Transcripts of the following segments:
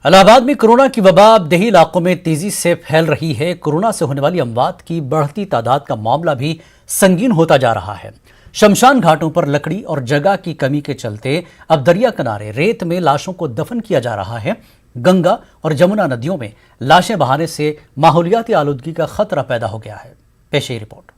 इलाहाबाद में कोरोना की वबा अब देही इलाकों में तेजी से फैल रही है। कोरोना से होने वाली अमवात की बढ़ती तादाद का मामला भी संगीन होता जा रहा है। शमशान घाटों पर लकड़ी और जगह की कमी के चलते अब दरिया किनारे रेत में लाशों को दफन किया जा रहा है। गंगा और जमुना नदियों में लाशें बहाने से माहौलियाती आलूदगी का खतरा पैदा हो गया है। पेश है रिपोर्ट।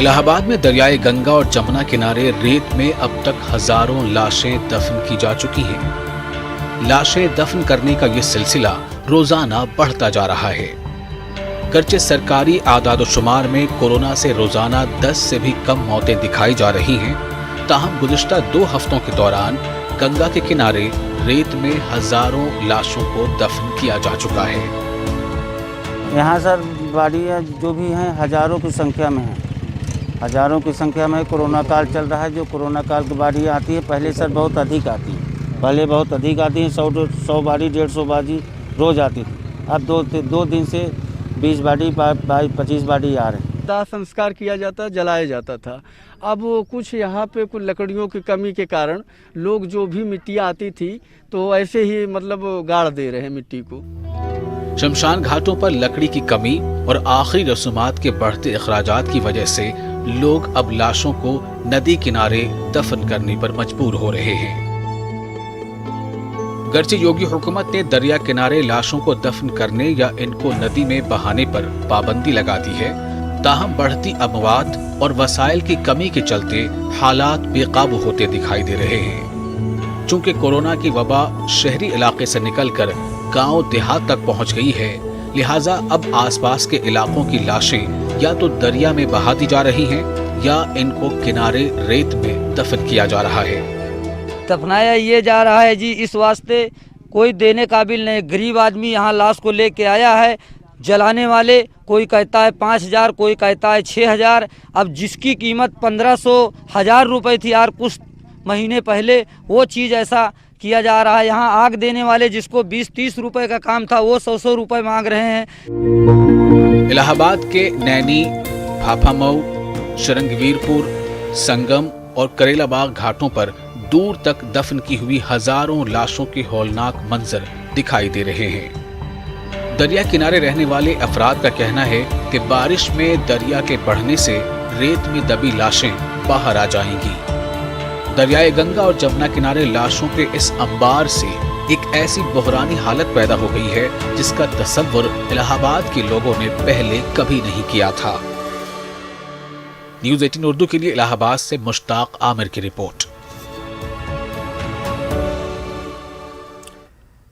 इलाहाबाद में दरियाए गंगा और जमुना किनारे रेत में अब तक हजारों लाशें दफन की जा चुकी हैं। लाशें दफन करने का ये सिलसिला रोजाना बढ़ता जा रहा है। गर्चे सरकारी आदाद-ओ-शुमार में कोरोना से रोजाना 10 से भी कम मौतें दिखाई जा रही हैं, ताहम गुज़िश्ता 2 हफ्तों के दौरान गंगा के किनारे रेत में हजारों लाशों को दफन किया जा चुका है। यहाँ सर बाड़ियाँ जो भी हैं हजारों की संख्या में हैं, हजारों की संख्या में। कोरोना काल चल रहा है, जो कोरोना काल की बाड़ी आती है पहले सर बहुत अधिक आती है, पहले बहुत अधिक आती है। 100 बाड़ी 150 बाड़ी रोज़ आती थी। अब दो दिन से 20 बाड़ी 25 बाड़ी आ रहे हैं। दाह संस्कार किया जाता, जलाया जाता था। अब कुछ यहाँ पे कुछ लकड़ियों की कमी के कारण लोग जो भी मिट्टियाँ आती थी तो ऐसे ही मतलब गाड़ दे रहे हैं मिट्टी को। शमशान घाटों पर लकड़ी की कमी और आखिरी रसूमात के बढ़ते अखराजात की वजह से लोग अब लाशों को नदी किनारे दफन करने पर मजबूर हो रहे हैं। गर्चे योगी हुकूमत ने दरिया किनारे लाशों को दफन करने या इनको नदी में बहाने पर पाबंदी लगा दी है, ताहम बढ़ती अमवात और वसाइल की कमी के चलते हालात बेकाबू होते दिखाई दे रहे हैं। चूंकि कोरोना की वबा शहरी इलाके से निकलकर गांव देहात तक पहुंच गई है, लिहाजा अब आसपास के इलाकों की लाशें या तो दरिया में बहा दी जा रही हैं या इनको किनारे रेत में दफन किया जा रहा है। दफनाया ये जा रहा है जी, इस वास्ते कोई देने काबिल नहीं। गरीब आदमी यहाँ लाश को लेके आया है, जलाने वाले कोई कहता है 5,000, कोई कहता है 6,000। अब जिसकी कीमत 1,500-1,000 रुपये थी यार कुछ महीने पहले, वो चीज़ ऐसा किया जा रहा है। यहाँ आग देने वाले जिसको 20-30 रुपए का काम था वो 100-100 रुपए मांग रहे हैं। इलाहाबाद के नैनी, भाफामऊ, शरंगवीरपुर, संगम और करेलाबाग घाटों पर दूर तक दफन की हुई हजारों लाशों के हौलनाक मंजर दिखाई दे रहे हैं। दरिया किनारे रहने वाले अफराद का कहना है कि बारिश में दरिया के बढ़ने से रेत में दबी लाशें बाहर आ जाएंगी। दरियाए गंगा और जमुना किनारे लाशों के इस अंबार से एक ऐसी बहरानी हालत पैदा हो गई है जिसका तसव्वुर इलाहाबाद के लोगों ने पहले कभी नहीं किया था। न्यूज़ 18 उर्दू के लिए इलाहाबाद से मुश्ताक आमिर की रिपोर्ट।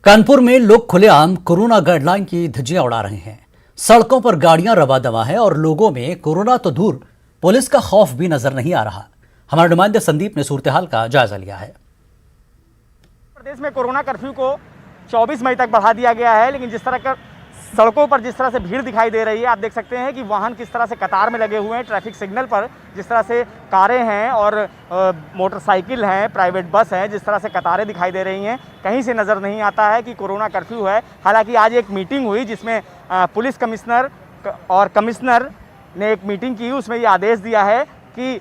कानपुर में लोग खुलेआम कोरोना गाइडलाइन की धज्जियां उड़ा रहे हैं। सड़कों पर गाड़ियां रवादवा हैं और लोगों में कोरोना तो दूर पुलिस का खौफ भी नजर नहीं आ रहा। हमारे नुमाइंदे संदीप ने सूरत-ए-हाल का जायजा लिया है। प्रदेश में कोरोना कर्फ्यू को 24 मई तक बढ़ा दिया गया है, लेकिन जिस तरह का सड़कों पर जिस तरह से भीड़ दिखाई दे रही है, आप देख सकते हैं कि वाहन किस तरह से कतार में लगे हुए हैं। ट्रैफिक सिग्नल पर जिस तरह से कारें हैं और मोटरसाइकिल हैं, प्राइवेट बस हैं, जिस तरह से कतारें दिखाई दे रही हैं, कहीं से नज़र नहीं आता है कि कोरोना कर्फ्यू है। हालांकि आज एक मीटिंग हुई जिसमें पुलिस कमिश्नर और कमिश्नर ने एक मीटिंग की, उसमें ये आदेश दिया है कि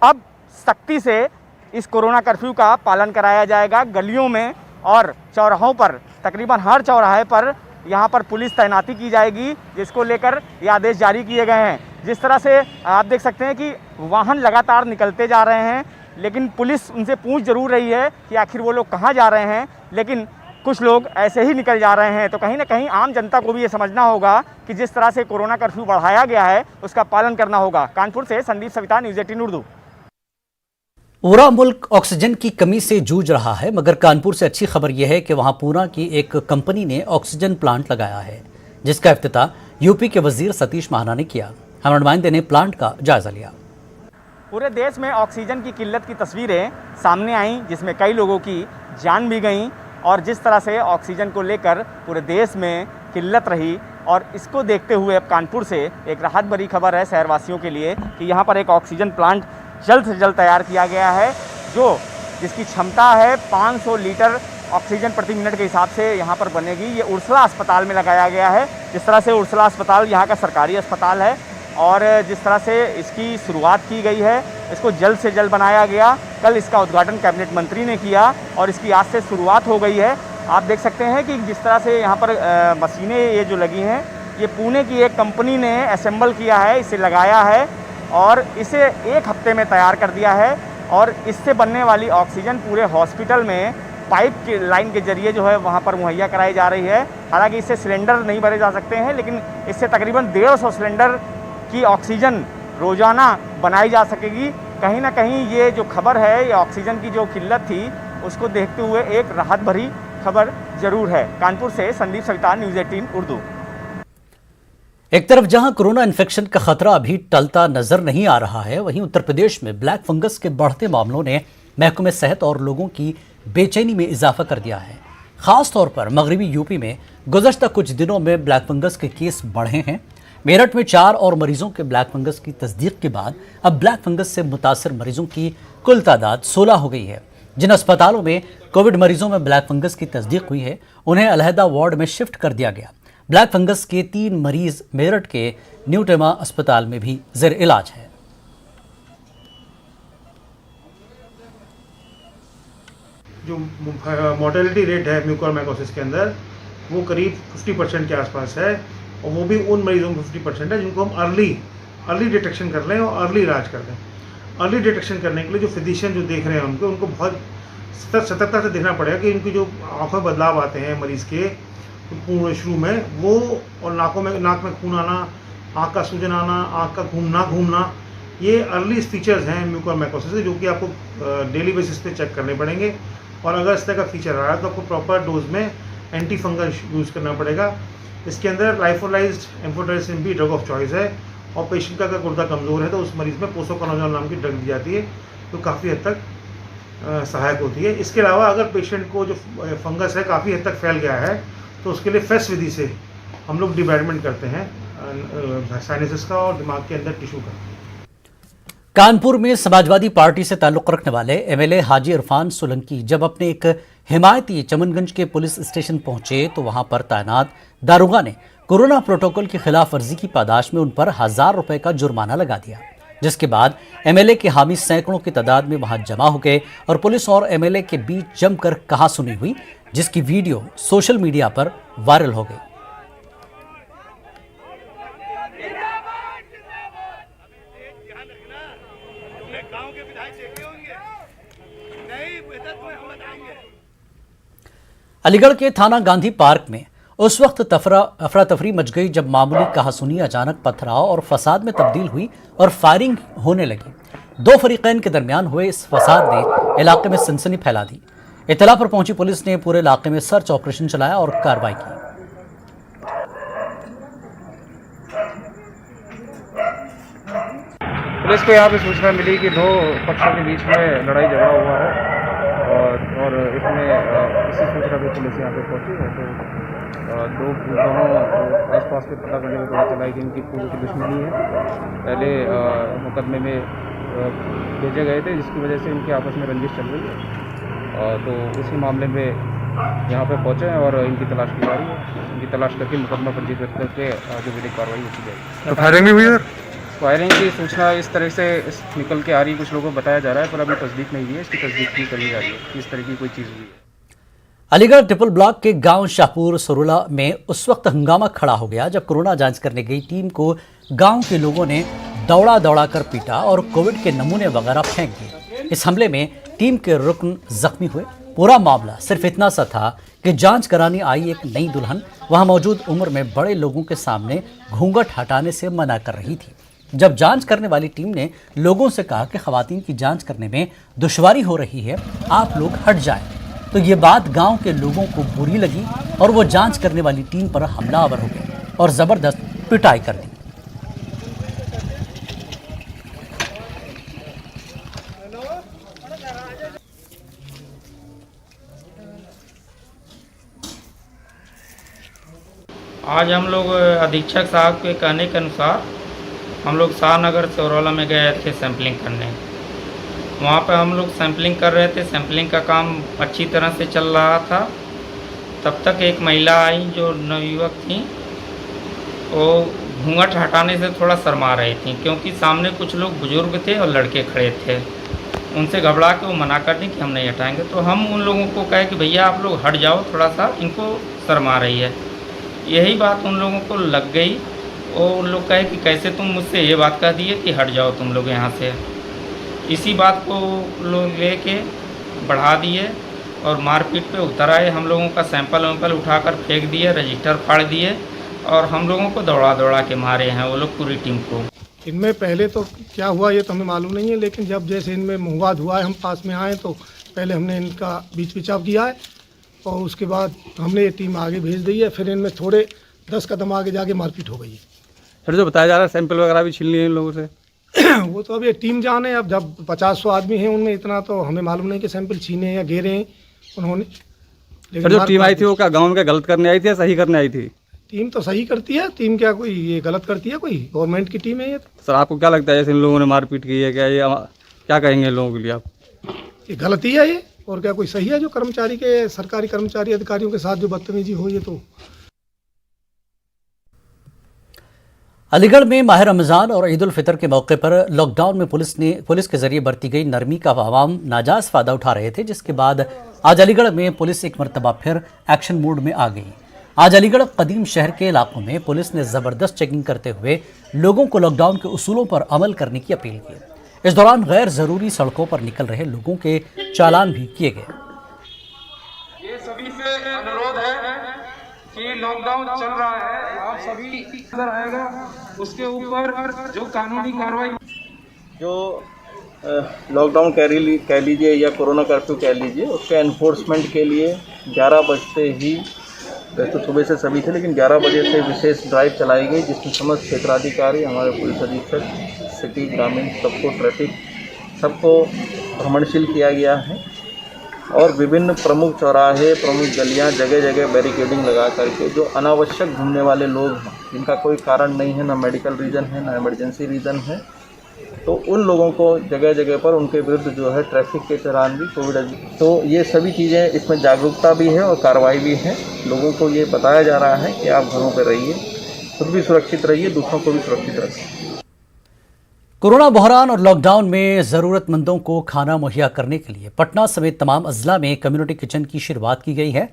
अब सख्ती से इस कोरोना कर्फ्यू का पालन कराया जाएगा। गलियों में और चौराहों पर, तकरीबन हर चौराहे पर यहाँ पर पुलिस तैनाती की जाएगी, जिसको लेकर ये आदेश जारी किए गए हैं। जिस तरह से आप देख सकते हैं कि वाहन लगातार निकलते जा रहे हैं, लेकिन पुलिस उनसे पूछ जरूर रही है कि आखिर वो लोग कहाँ जा रहे हैं, लेकिन कुछ लोग ऐसे ही निकल जा रहे हैं। तो कहीं ना कहीं आम जनता को भी ये समझना होगा कि जिस तरह से कोरोना कर्फ्यू बढ़ाया गया है उसका पालन करना होगा। कानपुर से संदीप सविता, न्यूज़ 18 उर्दू। पूरा मुल्क ऑक्सीजन की कमी से जूझ रहा है, मगर कानपुर से अच्छी खबर यह है कि वहां पूना की एक कंपनी ने ऑक्सीजन प्लांट लगाया है, जिसका इफ्तिताह यूपी के वजीर सतीश महाना ने किया। हमारे नुमाइंदे ने प्लांट का जायजा लिया। पूरे देश में ऑक्सीजन की किल्लत की तस्वीरें सामने आईं, जिसमें कई लोगों की जान भी गई और जिस तरह से ऑक्सीजन को लेकर पूरे देश में किल्लत रही। और इसको देखते हुए अब कानपुर से एक राहत भरी खबर है शहरवासियों के लिए कि यहाँ पर एक ऑक्सीजन प्लांट जल्द से जल्द तैयार किया गया है, जिसकी क्षमता है 500 लीटर ऑक्सीजन प्रति मिनट के हिसाब से यहाँ पर बनेगी। ये उर्सला अस्पताल में लगाया गया है। जिस तरह से उर्सला अस्पताल यहाँ का सरकारी अस्पताल है और जिस तरह से इसकी शुरुआत की गई है, इसको जल्द से जल्द बनाया गया। कल इसका उद्घाटन कैबिनेट मंत्री ने किया और इसकी आज से शुरुआत हो गई है। आप देख सकते हैं कि जिस तरह से यहाँ पर मशीनें ये जो लगी हैं, ये पुणे की एक कंपनी ने असेंबल किया है, इसे लगाया है और इसे एक हफ्ते में तैयार कर दिया है और इससे बनने वाली ऑक्सीजन पूरे हॉस्पिटल में पाइप की लाइन के जरिए जो है वहाँ पर मुहैया कराई जा रही है। हालांकि इससे सिलेंडर नहीं भरे जा सकते हैं, लेकिन इससे तकरीबन 150 सिलेंडर की ऑक्सीजन रोज़ाना बनाई जा सकेगी। कहीं ना कहीं ये जो खबर है, ये ऑक्सीजन की जो किल्लत थी उसको देखते हुए एक राहत भरी खबर जरूर है। कानपुर से संदीप सविता, न्यूज़ 18 उर्दू। एक तरफ जहां कोरोना इन्फेक्शन का खतरा अभी टलता नजर नहीं आ रहा है, वहीं उत्तर प्रदेश में ब्लैक फंगस के बढ़ते मामलों ने महकमे सेहत और लोगों की बेचैनी में इजाफा कर दिया है। खास तौर पर मगरबी यूपी में गुज़श्ता कुछ दिनों में ब्लैक फंगस के केस बढ़े हैं। मेरठ में 4 और मरीजों के ब्लैक फंगस की तस्दीक के बाद अब ब्लैक फंगस से मुतासर मरीजों की कुल तादाद 16 हो गई है। जिन अस्पतालों में कोविड मरीजों में ब्लैक फंगस की तस्दीक हुई है, उन्हें अलहदा वार्ड में शिफ्ट कर दिया गया। ब्लैक फंगस के 3 मरीज मेरठ के न्यू टेमा अस्पताल में भी ज़ेर इलाज है। जो मोर्टेलिटी रेट है म्यूकोरमाइकोसिस के अंदर, वो करीब 50% के आसपास है और वो भी उन मरीजों में 50% है जिनको हम अर्ली डिटेक्शन कर लें और अर्ली इलाज कर दें। अर्ली डिटेक्शन करने के लिए जो फिजिशियन जो देख रहे हैं उनको बहुत सतर्कता से देखना पड़ेगा कि इनकी जो आँखों में बदलाव आते हैं मरीज़ के पूर्ण शुरू में, वो और नाक में खून आना, आँख का सूजन आना, आँख का घूमना, ये अर्ली फीचर्स हैं म्यूकोरमाइकोसिस से, जो कि आपको डेली बेसिस पे चेक करने पड़ेंगे। और अगर इस तरह का फीचर आ रहा है तो आपको प्रॉपर डोज में एंटी फंगल यूज़ करना पड़ेगा। इसके अंदर लाइफोलाइज्ड एम्फोटेरिसिन भी ड्रग ऑफ चॉइस है और पेशेंट का अगर गुर्दा कमज़ोर है तो उस मरीज़ में पोसोकोनाजोल नाम की ड्रग दी जाती है, तो काफ़ी हद तक सहायक होती है। इसके अलावा अगर पेशेंट को जो फंगस है काफ़ी हद तक फैल गया है तो उसके लिए फेस विधि से हम लोग डिब्राइडमेंट करते हैं साइनसिस का और दिमाग के अंदर टिश्यू का। कानपुर में समाजवादी पार्टी से ताल्लुक रखने वाले एमएलए हाजी इरफान सोलंकी जब अपने एक हिमायती चमनगंज के पुलिस स्टेशन पहुंचे तो वहां पर तैनात दारोगा ने कोरोना प्रोटोकॉल की खिलाफ वर्जी की पादाश में उन पर 1000 रुपए का जुर्माना लगा दिया, जिसके बाद एमएलए के हामी सैकड़ों की तादाद में वहां जमा हो गए और पुलिस और एमएलए के बीच जमकर कहासुनी हुई, जिसकी वीडियो सोशल मीडिया पर वायरल हो गई। अलीगढ़ के थाना गांधी पार्क में उस वक्त अफरा तफरी मच गई जब मामूली कहासुनी अचानक पथराव और फसाद में तब्दील हुई और फायरिंग होने लगी। 2 फरीकैन के दरमियान हुए इस फसाद ने इलाके में सनसनी फैला दी। इत्तला पर पहुंची पुलिस ने पूरे इलाके में सर्च ऑपरेशन चलाया और कार्रवाई की। पुलिस को यहाँ पे सूचना मिली कि 2 पक्षों के बीच में लड़ाई झगड़ा हुआ है और इसमें इसी सूचना पे पुलिस यहाँ पे पहुँची है। तो दोनों आसपास के पता करने में पता चला है कि इनकी पूरी की दुश्मनी है। पहले मुकदमे में भेजे गए थे जिसकी वजह से इनके आपस में रंजिश चल रही है। तो इसी मामले में यहाँ पे पहुँचे हैं और इनकी तलाश की जा रही है। इनकी तलाश करके मुकदमा पंजीकृत करके जो विधिक कार्रवाई की जाएगी। तो फायरिंग भी हुई है? फायरिंग की सूचना इस तरह से निकल के आ रही है, कुछ लोगों को बताया जा रहा है, पर अभी तस्दीक नहीं हुई है। इसकी तस्दीक भी करी जा रही है कि इस तरह की कोई चीज़ हुई है। अलीगढ़ ट्रिपल ब्लॉक के गांव शाहपुर सरोला में उस वक्त हंगामा खड़ा हो गया जब कोरोना जांच करने गई टीम को गांव के लोगों ने दौड़ा कर पीटा और कोविड के नमूने वगैरह फेंक दिए। इस हमले में टीम के रुकन जख्मी हुए। पूरा मामला सिर्फ इतना सा था कि जांच कराने आई एक नई दुल्हन वहां मौजूद उम्र में बड़े लोगों के सामने घूंघट हटाने से मना कर रही थी। जब जांच करने वाली टीम ने लोगों से कहा कि खवातीन की जांच करने में दुश्वारी हो रही है, आप लोग हट जाएं, तो ये बात गांव के लोगों को बुरी लगी और वो जांच करने वाली टीम पर हमलावर हो गए और ज़बरदस्त पिटाई कर दी। आज हम लोग अधीक्षक साहब के कहने के अनुसार हम लोग शाहनगर सरोला में गए थे सैंपलिंग करने। वहाँ पे हम लोग सैंपलिंग कर रहे थे। सैंपलिंग का काम अच्छी तरह से चल रहा था। तब तक एक महिला आई जो नवयुवक थी, वो घूंघट हटाने से थोड़ा शर्मा रही थी, क्योंकि सामने कुछ लोग बुजुर्ग थे और लड़के खड़े थे। उनसे घबरा के वो मना कर दी कि हम नहीं हटाएंगे। तो हम उन लोगों को कहे कि भैया आप लोग हट जाओ, थोड़ा सा इनको शर्मा रही है। यही बात उन लोगों को लग गई और उन लोग कहे कि कैसे तुम मुझसे ये बात कह दिए कि हट जाओ तुम लोग यहाँ से। इसी बात को लोग लेके बढ़ा दिए और मारपीट पे उतर आए। हम लोगों का सैंपल वैंपल उठाकर फेंक दिए, रजिस्टर फाड़ दिए और हम लोगों को दौड़ा दौड़ा के मारे हैं वो लोग, पूरी टीम को। इनमें पहले तो क्या हुआ ये तो हमें मालूम नहीं है, लेकिन जब जैसे इनमें मुहवाद हुआ है, हम पास में आए तो पहले हमने इनका बीच बिचाव किया है और उसके बाद हमने ये टीम आगे भेज दी है। फिर इनमें थोड़े 10 कदम आगे जाके मारपीट हो गई है। फिर जो बताया जा रहा है सैंपल वगैरह भी छीन लिए इन लोगों से। वो तो अब ये टीम जाने, अब जब 50-100 आदमी हैं उनमें इतना तो हमें मालूम नहीं कि सैंपल छीने या घेरे हैं उन्होंने। फिर जो टीम आई थी वो क्या गाँव में क्या गलत करने आई थी या सही करने आई थी? टीम तो सही करती है, टीम क्या कोई ये गलत करती है? कोई गवर्नमेंट की टीम है ये तो। सर आपको क्या लगता है जैसे इन लोगों ने मारपीट की है, क्या ये क्या कहेंगे इन लोगों के लिए आप? ये गलती है ये, और क्या कोई सही है? जो कर्मचारी के, सरकारी कर्मचारी अधिकारियों के साथ जो बदतमीजी हो, ये तो। अलीगढ़ में माह रमज़ान और ईद उल फितर के मौके पर लॉकडाउन में पुलिस के जरिए बरती गई नरमी का आवाम नाजायज़ फ़ायदा उठा रहे थे, जिसके बाद आज अलीगढ़ में पुलिस एक मरतबा फिर एक्शन मोड में आ गई। आज अलीगढ़ कदीम शहर के इलाकों में पुलिस ने ज़बरदस्त चेकिंग करते हुए लोगों को लॉकडाउन के उसूलों पर अमल करने की अपील की। इस दौरान गैर ज़रूरी सड़कों पर निकल रहे लोगों के चालान भी किए गए। ये सभी से अनुरोध है कि लॉकडाउन चल रहा है, आप सभी नजर आएगा, उसके ऊपर जो कानूनी कार्रवाई, जो लॉकडाउन कह लीजिए या कोरोना कर्फ्यू कह लीजिए, उसके एनफोर्समेंट के लिए 11 बजते ही, वैसे तो सुबह से सभी थे लेकिन 11 बजे से विशेष ड्राइव चलाई गई, जिसमें समस्त क्षेत्राधिकारी, हमारे पुलिस अधीक्षक, सिटी, ग्रामीण, सबको ट्रैफिक, सबको भ्रमणशील किया गया है और विभिन्न प्रमुख चौराहे, प्रमुख गलियां, जगह जगह बैरिकेडिंग लगा करके जो अनावश्यक घूमने वाले लोग हैं, जिनका कोई कारण नहीं है, ना मेडिकल रीज़न है, ना इमरजेंसी रीज़न है, तो उन लोगों को जगह जगह पर उनके विरुद्ध जो है ट्रैफिक के चालान भी, कोविड, तो ये सभी चीज़ें, इसमें जागरूकता भी है और कार्रवाई भी है। लोगों को ये बताया जा रहा है कि आप घरों पर रहिए, खुद भी सुरक्षित रहिए, दूसरों को भी सुरक्षित रखिए। कोरोना बहरान और लॉकडाउन में ज़रूरतमंदों को खाना मुहैया करने के लिए पटना समेत तमाम अजला में कम्युनिटी किचन की शुरुआत की गई है।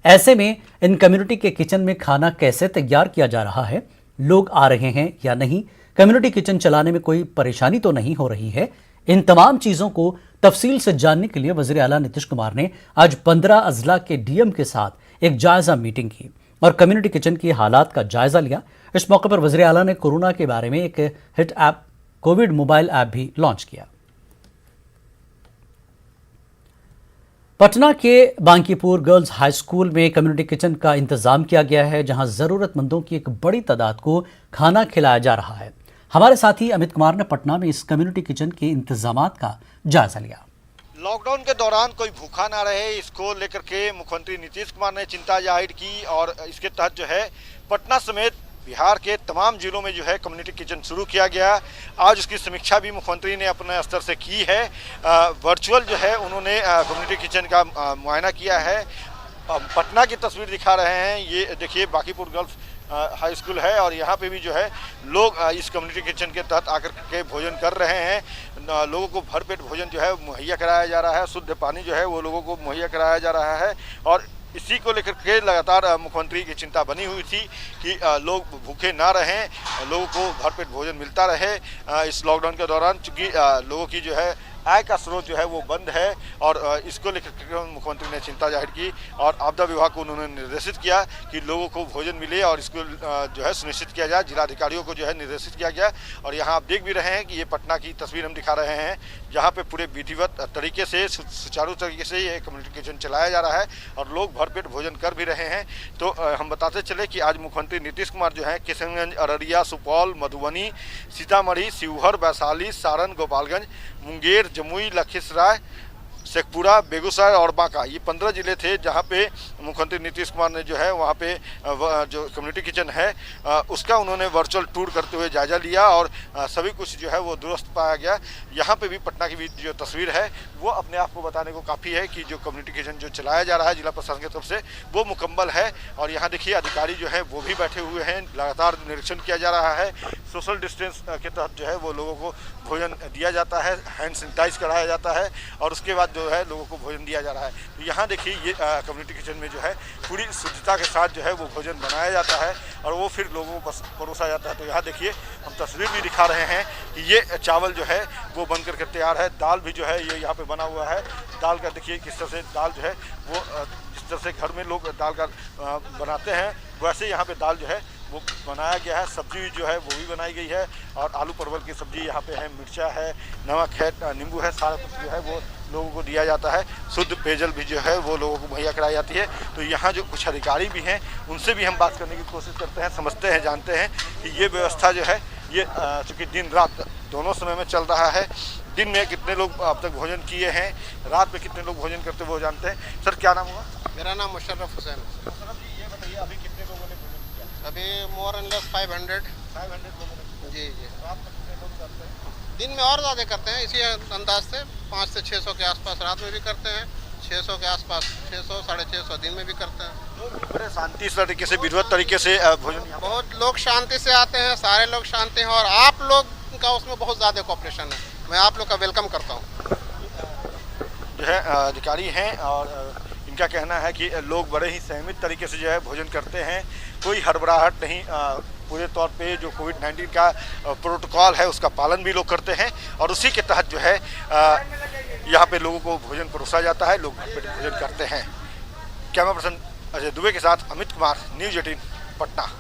ऐसे में इन कम्युनिटी के किचन में खाना कैसे तैयार किया जा रहा है, लोग आ रहे हैं या नहीं, कम्युनिटी किचन चलाने में कोई परेशानी तो नहीं हो रही है, इन तमाम चीज़ों को तफसील से जानने के लिए वज़ीर आला नीतीश कुमार ने आज 15 अजला के डीएम के साथ एक जायज़ा मीटिंग की और कम्युनिटी किचन की हालात का जायज़ा लिया। इस मौके पर वज़ीर आला ने कोरोना के बारे में एक hit app, Covid mobile app भी लॉन्च किया। पटना के बांकीपुर गर्ल्स हाई स्कूल में कम्युनिटी किचन का इंतजाम किया गया है, जहां जरूरतमंदों की एक बड़ी तादाद को खाना खिलाया जा रहा है। हमारे साथी अमित कुमार ने पटना में इस कम्युनिटी किचन के इंतजामात का जायजा लिया। लॉकडाउन के दौरान कोई भूखा ना रहे, इसको लेकर के मुख्यमंत्री नीतीश कुमार ने चिंता जाहिर की और इसके तहत जो है पटना समेत बिहार के तमाम जिलों में जो है कम्युनिटी किचन शुरू किया गया। आज उसकी समीक्षा भी मुख्यमंत्री ने अपने स्तर से की है। वर्चुअल जो है उन्होंने कम्युनिटी किचन का मुआयना किया है। पटना की तस्वीर दिखा रहे हैं, ये देखिए बांकीपुर गर्ल्स हाई स्कूल है और यहाँ पे भी जो है लोग इस कम्युनिटी किचन के तहत आकर के भोजन कर रहे हैं। लोगों को भरपेट भोजन जो है मुहैया कराया जा रहा है, शुद्ध पानी जो है वो लोगों को मुहैया कराया जा रहा है और इसी को लेकर के लगातार मुख्यमंत्री की चिंता बनी हुई थी कि लोग भूखे ना रहें, लोगों को भरपेट भोजन मिलता रहे इस लॉकडाउन के दौरान, चूँकि लोगों की जो है आय का स्रोत जो है वो बंद है और इसको लेकर मुख्यमंत्री ने चिंता जाहिर की और आपदा विभाग को उन्होंने निर्देशित किया कि लोगों को भोजन मिले और इसको जो है सुनिश्चित किया जाए। जिलाधिकारियों को जो है निर्देशित किया गया और यहाँ आप देख भी रहे हैं कि ये पटना की तस्वीर हम दिखा रहे हैं, जहाँ पे पूरे विधिवत तरीके से, सुचारू तरीके से ये कम्युनिटी किचन चलाया जा रहा है और लोग भरपेट भोजन कर भी रहे हैं। तो हम बताते चले कि आज मुख्यमंत्री नीतीश कुमार जो है किशनगंज, अररिया, सुपौल, मधुबनी, सीतामढ़ी, शिवहर, वैशाली, सारण, गोपालगंज, मुंगेर, जमुई, लखीसराय, शेखपुरा, बेगूसराय और बांका, ये 15 जिले थे जहाँ पे मुख्यमंत्री नीतीश कुमार ने जो है वहाँ पे जो कम्युनिटी किचन है उसका उन्होंने वर्चुअल टूर करते हुए जायजा लिया और सभी कुछ जो है वो दुरुस्त पाया गया। यहाँ पे भी पटना की भी जो तस्वीर है वो अपने आप को बताने को काफ़ी है कि जो कम्युनिटी किचन जो चलाया जा रहा है जिला प्रशासन की तरफ से वो मुकम्मल है। और यहाँ देखिए अधिकारी जो है वो भी बैठे हुए हैं, लगातार निरीक्षण किया जा रहा है। सोशल डिस्टेंस के तहत जो है वो लोगों को भोजन दिया जाता है, हैंड सैनिटाइज कराया जाता है और उसके बाद जो है लोगों को भोजन दिया जा रहा है। तो यहाँ देखिए ये कम्युनिटी किचन में जो है पूरी शुद्धता के साथ जो है वो भोजन बनाया जाता है और वो फिर लोगों को परोसा जाता है। तो यहाँ देखिए हम तस्वीर भी दिखा रहे हैं कि ये चावल जो है वो बन करके तैयार है। दाल भी जो है ये यहाँ पे बना हुआ है। दाल का देखिए किस तरह से दाल जो है वो जिस तरह से घर में लोग दाल का बनाते हैं वैसे यहाँ पे दाल जो है वो बनाया गया है। सब्जी जो है वो भी बनाई गई है और आलू परवल की सब्जी यहाँ पे है, मिर्चा है, नमक है, नींबू है, सारा कुछ जो है वो लोगों को दिया जाता है। शुद्ध पेयजल भी जो है वो लोगों को मुहैया कराई जाती है। तो यहाँ जो कुछ अधिकारी भी हैं उनसे भी हम बात करने की कोशिश करते हैं, समझते हैं, जानते हैं कि ये व्यवस्था जो है ये चूँकि दिन रात दोनों समय में चल रहा है। दिन में कितने लोग अब तक भोजन किए हैं, रात में कितने लोग भोजन करते हैं वो जानते हैं। सर क्या नाम हुआ? मेरा नाम मुशर्रफ हुसैन। ये बताइए अभी कितने लोगों ने भोजन किया? अभी मोर एंड लेस 500 लोगों ने। जी। रात में कितने लोग करते हैं? दिन में और ज़्यादा करते हैं, इसी अंदाज से 500 से 600 के आसपास रात में भी करते हैं, 600 के आसपास, 600 650 दिन में भी करते हैं। बड़े शांति से तरीके से, विधिवत तरीके से भोजन। बहुत लोग शांति से आते हैं, सारे लोग शांति हैं और आप लोग का उसमें बहुत ज़्यादा कोऑपरेशन है। मैं आप लोग का वेलकम करता हूँ। जो है अधिकारी हैं और इनका कहना है कि लोग बड़े ही संयमित तरीके से जो है भोजन करते हैं, कोई हड़बड़ाहट नहीं। पूरे तौर पे जो कोविड-19 का प्रोटोकॉल है उसका पालन भी लोग करते हैं और उसी के तहत जो है यहाँ पे लोगों को भोजन परोसा जाता है, लोग भरपेट भोजन करते हैं। कैमरा पर्सन अजय दुबे के साथ अमित कुमार, न्यूज़ 18 पटना।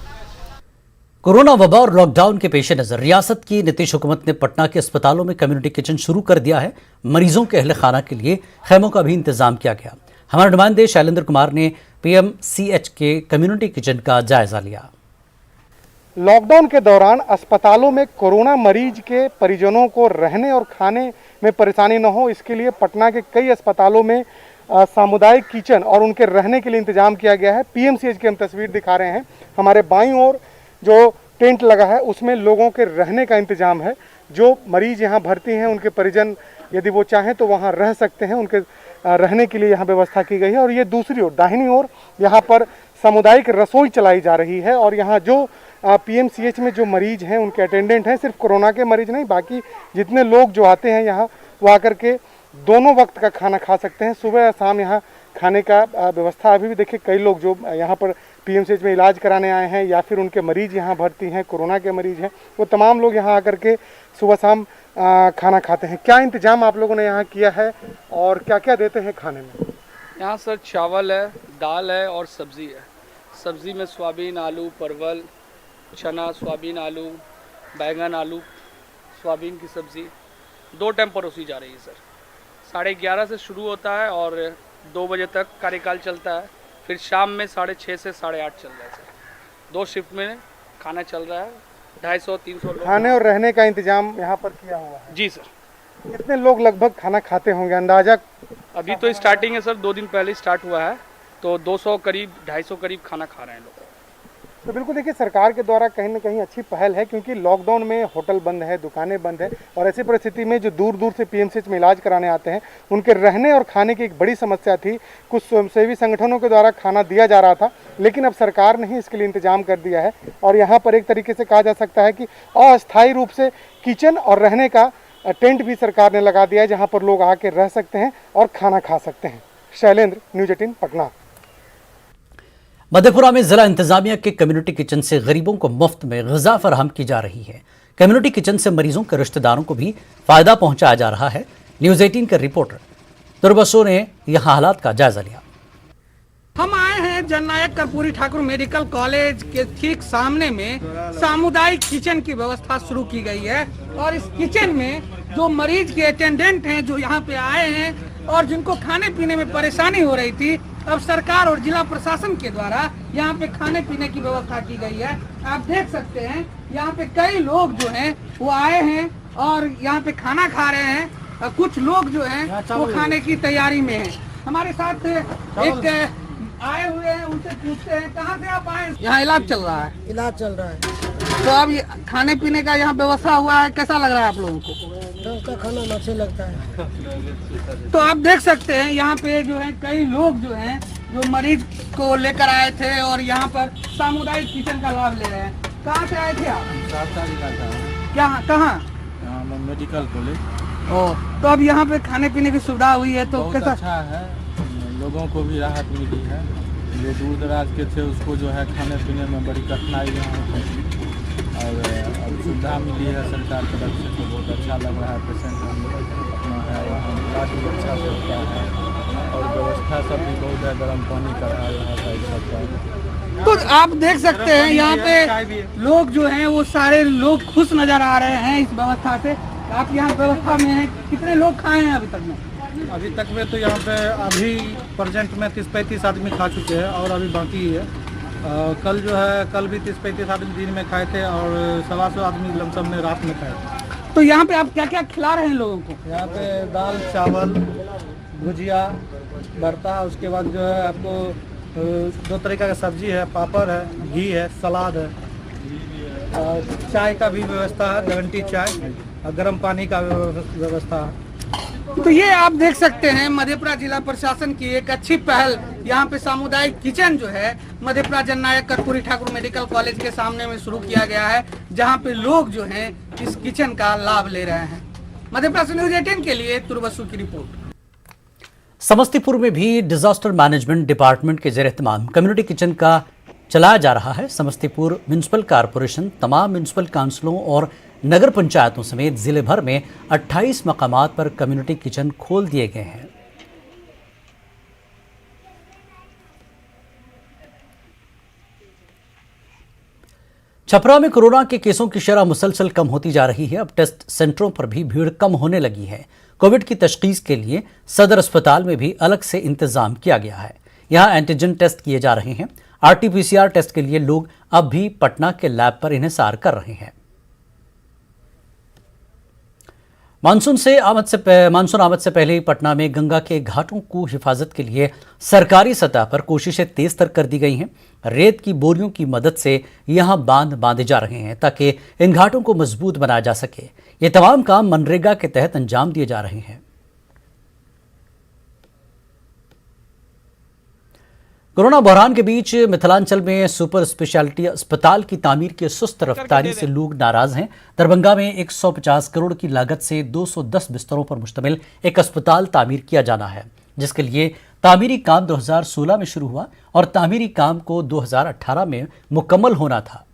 कोरोना वबा और लॉकडाउन के पेश नजर रियासत की नीतीश हुकूमत ने पटना के अस्पतालों में कम्युनिटी किचन शुरू कर दिया है। मरीजों के अहले खाना के लिए खैमों का भी इंतजाम किया गया। हमारे नुमाइंदे शैलेंद्र कुमार ने PMCH के कम्युनिटी किचन का जायजा लिया। लॉकडाउन के दौरान अस्पतालों में कोरोना मरीज के परिजनों को रहने और खाने में परेशानी न हो, इसके लिए पटना के कई अस्पतालों में सामुदायिक किचन और उनके रहने के लिए इंतजाम किया गया है। PMCH की हम तस्वीर दिखा रहे हैं। हमारे बाईं ओर जो टेंट लगा है उसमें लोगों के रहने का इंतजाम है। जो मरीज यहाँ भर्ती हैं उनके परिजन यदि वो चाहें तो वहाँ रह सकते हैं, उनके रहने के लिए यहाँ व्यवस्था की गई है। और ये दूसरी ओर दाहिनी ओर यहाँ पर सामुदायिक रसोई चलाई जा रही है और यहाँ जो PMCH में जो मरीज हैं उनके अटेंडेंट हैं, सिर्फ कोरोना के मरीज नहीं, बाकी जितने लोग जो आते हैं यहाँ वो आकर के दोनों वक्त का खाना खा सकते हैं। सुबह या शाम यहाँ खाने का व्यवस्था। अभी भी देखिए कई लोग जो यहाँ पर PMCH में इलाज कराने आए हैं या फिर उनके मरीज यहाँ भर्ती हैं, कोरोना के मरीज हैं, वो तमाम लोग यहाँ आकर के सुबह शाम खाना खाते हैं। क्या इंतजाम आप लोगों ने यहाँ किया है और क्या क्या देते हैं खाने में? यहाँ सर चावल है, दाल है और सब्ज़ी है। सब्ज़ी में सोयाबीन, आलू, परवल, चना, सोयाबीन, आलू, बैंगन, आलू, सोयाबीन की सब्ज़ी 2 टाइम परोसी जा रही है सर। 11:30 से शुरू होता है और 2 बजे तक कार्यकाल चलता है। फिर शाम में 6:30 से 8:30 चल रहा है सर। 2 शिफ्ट में खाना चल रहा है। 250-300 लोग खाने और रहने का इंतजाम यहाँ पर किया हुआ है। जी सर। कितने लोग लगभग खाना खाते होंगे अंदाजा? अभी तो स्टार्टिंग है सर, 2 दिन पहले स्टार्ट हुआ है, तो 200 करीब 250 करीब खाना खा रहे हैं लोग। तो बिल्कुल देखिए सरकार के द्वारा कहीं ना कहीं अच्छी पहल है, क्योंकि लॉकडाउन में होटल बंद है, दुकानें बंद है और ऐसी परिस्थिति में जो दूर दूर से PMCH में इलाज कराने आते हैं उनके रहने और खाने की एक बड़ी समस्या थी। कुछ स्वयंसेवी संगठनों के द्वारा खाना दिया जा रहा था, लेकिन अब सरकार ने ही इसके लिए इंतजाम कर दिया है और यहाँ पर एक तरीके से कहा जा सकता है कि अस्थायी रूप से किचन और रहने का टेंट भी सरकार ने लगा दिया है, जहाँ पर लोग आके रह सकते हैं और खाना खा सकते हैं। शैलेंद्र, न्यूज़ 18 पटना। मधेपुरा में जिला इंतजामिया के कम्युनिटी किचन से गरीबों को मुफ्त में ग़िज़ा फराहम की जा रही है। कम्युनिटी किचन से मरीजों के रिश्तेदारों को भी फायदा पहुंचाया जा रहा है। न्यूज़ 18 के रिपोर्टर दुर्बसो ने यहां हालात का जायजा लिया। हम आए हैं जननायक कर्पूरी ठाकुर मेडिकल कॉलेज के ठीक सामने में सामुदायिक किचन की व्यवस्था शुरू की गई है और इस किचन में जो मरीज के अटेंडेंट हैं जो यहाँ पे आए हैं और जिनको खाने पीने में परेशानी हो रही थी, अब सरकार और जिला प्रशासन के द्वारा यहाँ पे खाने पीने की व्यवस्था की गई है। आप देख सकते हैं यहाँ पे कई लोग जो हैं वो आए हैं और यहाँ पे खाना खा रहे हैं कुछ लोग जो हैं वो खाने की तैयारी में हैं। हमारे साथ एक आए हुए हैं, उनसे पूछते हैं कहाँ से आप आए? यहाँ इलाज चल रहा है। इलाज चल रहा है। तो अब ये खाने पीने का यहाँ व्यवस्था हुआ है, कैसा लग रहा है आप लोगों को? व्यवस्था खाना अच्छे लगता है। तो आप देख सकते हैं यहाँ पे जो है कई लोग जो हैं जो मरीज को लेकर आए थे और यहाँ पर सामुदायिक किचन का लाभ ले रहे हैं। कहाँ से आए थे आप? क्या कहाँ? Medical college. ओ, तो अब यहाँ पे खाने पीने की सुविधा हुई है तो कैसा? अच्छा है, लोगों को भी राहत मिली है। जो दूर दराज के थे उसको जो है खाने पीने में बड़ी कठिनाई यहाँ थी और अब सुविधा मिली है सरकार की तरफ से, तो बहुत अच्छा लग रहा है। पेशेंट अपना है यहाँ इलाज भी अच्छा से होता है और व्यवस्था सब भी बहुत है, गर्म पानी का है। तो आप देख सकते हैं यहाँ पे लोग जो हैं वो सारे लोग खुश नजर आ रहे हैं इस व्यवस्था से। आप यहाँ व्यवस्था में हैं, कितने लोग खाए हैं अभी तक में? अभी तक में तो यहाँ पे अभी प्रेजेंट में 30-35 आदमी खा चुके हैं और अभी बाकी है। कल जो है कल भी 30-35 आदमी दिन में खाए थे और 125 आदमी लमसम में रात में खाए थे। तो यहाँ पे आप क्या क्या खिला रहे हैं लोगों को? यहाँ पे दाल चावल भुजिया भरता है, उसके बाद जो है आपको 2 तरीका का सब्जी है, पापड़ है, घी है, सलाद है, चाय का भी व्यवस्था है, गारंटी चाय और गर्म पानी का व्यवस्था है। तो ये आप देख सकते हैं मधेपुरा जिला प्रशासन की एक अच्छी पहल। यहाँ पे सामुदायिक किचन जो है मधेपुरा जननायक कर्पूरी ठाकुर मेडिकल कॉलेज के सामने में शुरू किया गया है, जहाँ पे लोग जो हैं इस किचन का लाभ ले रहे हैं। मधेपुरा से न्यूज़ 18 के लिए तुरबसु की रिपोर्ट। समस्तीपुर में भी डिजास्टर मैनेजमेंट डिपार्टमेंट के जेर-ए-तमाम कम्युनिटी किचन का चलाया जा रहा है। समस्तीपुर म्युनिसिपल कॉरपोरेशन तमाम म्युनिसिपल काउंसिलों और नगर पंचायतों समेत जिले भर में 28 मकामात पर कम्युनिटी किचन खोल दिए गए हैं। छपरा में कोरोना के केसों की शरह मुसलसल कम होती जा रही है। अब टेस्ट सेंटरों पर भी भीड़ कम होने लगी है। कोविड की तशखीस के लिए सदर अस्पताल में भी अलग से इंतजाम किया गया है। यहां एंटीजन टेस्ट किए जा रहे हैं। RT-PCR टेस्ट के लिए लोग अब भी पटना के लैब पर इन्हिसार कर रहे हैं। मानसून आमद से पहले ही पटना में गंगा के घाटों को हिफाजत के लिए सरकारी सतह पर कोशिशें तेज तर कर दी गई हैं। रेत की बोरियों की मदद से यहां बांध बांधे जा रहे हैं ताकि इन घाटों को मजबूत बनाया जा सके। ये तमाम काम मनरेगा के तहत अंजाम दिए जा रहे हैं। कोरोना बहरान के बीच मिथिलांचल में सुपर स्पेशलिटी अस्पताल की तामीर की सुस्त रफ्तारी से लोग नाराज हैं। दरभंगा में 150 करोड़ की लागत से 210 बिस्तरों पर मुश्तमिल एक अस्पताल तामीर किया जाना है, जिसके लिए तामीरी काम 2016 में शुरू हुआ और तामीरी काम को 2018 में मुकम्मल होना था।